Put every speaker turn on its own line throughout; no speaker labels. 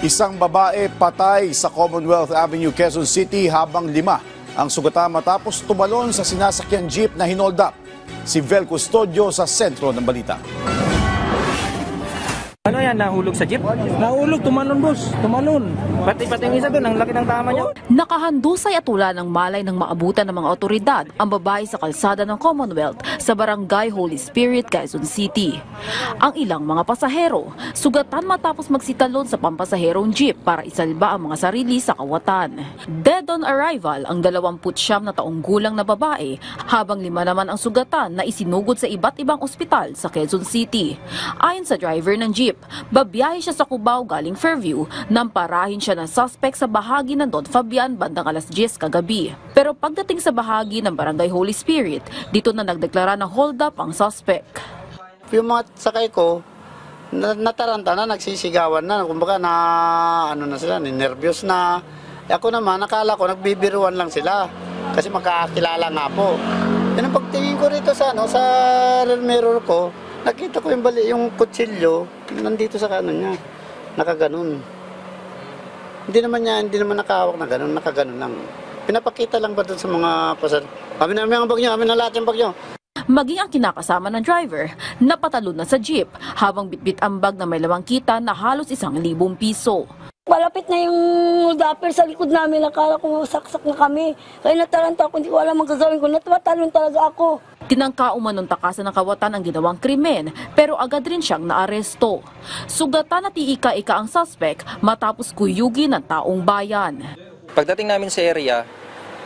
Isang babae patay sa Commonwealth Avenue, Quezon City habang 5 ang sugatan matapos tumalon sa sinasakyan jeep na hinold up. Si Vel Custodio sa sentro ng balita.
Ano yan, nahulog sa jeep?
Nahulog, tumalon boss, tumalon.
Pati yung isa doon, ang laki ng tama niya.
Nakahandusay at tula ng malay ng maabutan ng mga otoridad ang babae sa kalsada ng Commonwealth sa Barangay Holy Spirit, Quezon City. Ang ilang mga pasahero, sugatan matapos magsitalon sa pampasaherong jeep para isalba ang mga sarili sa kawatan. Dead on arrival ang 29 na taong gulang na babae, habang 5 naman ang sugatan na isinugod sa iba't ibang ospital sa Quezon City. Ayon sa driver ng jeep, babiyahe siya sa Cubao galing Fairview nang parahin siya ng suspect sa bahagi ng Don Fabian bandang alas 10 kagabi. Pero pagdating sa bahagi ng Barangay Holy Spirit, dito na nagdeklara ng hold up ang suspect.
Yung mga sakay ko, nataranta na, nagsisigawan na, kumbaga na ano na sila, nervyos na. Ako naman, nakala ko nagbibiruan lang sila kasi magkakilala nga po. Yan ang pagtingin ko rito sa rear mirror ko, nakita ko yung kutsilyo nandito sa kanan niya, nakaganon. Hindi naman nakahawak na ganon, nakaganon lang. Pinapakita lang ba doon sa mga pasar? Kami na ang bag niyo, kami na lahat yung bag niyo.
Maging ang kinakasama ng driver, napatalon na sa jeep habang bitbit ang bag na may lawang kita na halos 1,000 piso.
Malapit na yung dapper sa likod namin, nakala ko saksak na kami. Kaya nataranta ako, hindi ko alam ang gagawin ko, natatalon talaga ako.
Tinangka umanong takasan ng kawatan ang ginawang krimen, pero agad rin siyang naaresto. Sugatan at iika-ika ang suspect matapos kuyugin ng taong bayan.
Pagdating namin sa area,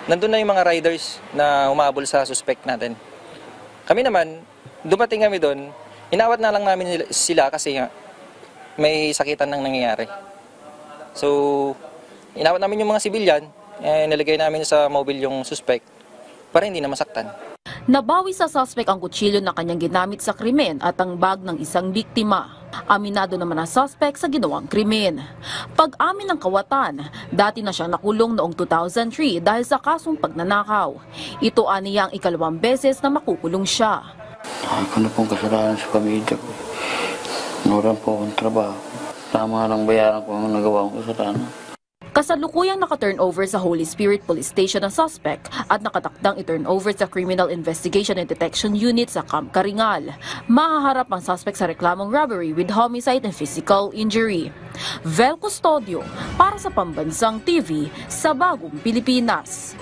nandun na yung mga riders na umabol sa suspect natin. Kami naman, dumating kami doon, inawat na lang namin sila kasi may sakitan nang nangyayari. So, inawat namin yung mga sibilyan, nilagay namin sa mobile yung suspect para hindi na masaktan.
Nabawi sa suspect ang kutsilyo na kanyang ginamit sa krimen at ang bag ng isang biktima. Aminado naman ang suspect sa ginawang krimen. Pag-amin ng kawatan, dati na siyang nakulong noong 2003 dahil sa kasong pagnanakaw. Ito aniya ang 2nd beses na makukulong siya.
Ako na pong kasalanan sa pamilya ko. Nuran po akong trabaho. Tama lang bayaran ko ang nagawa kong kasalanan.
Kasalukuyang naka-turnover sa Holy Spirit Police Station ang suspect at nakatakdang i-turnover sa Criminal Investigation and Detection Unit sa Camp Karingal. Mahaharap ang suspect sa reklamong robbery with homicide and physical injury. Vel Custodio para sa Pambansang TV sa Bagong Pilipinas.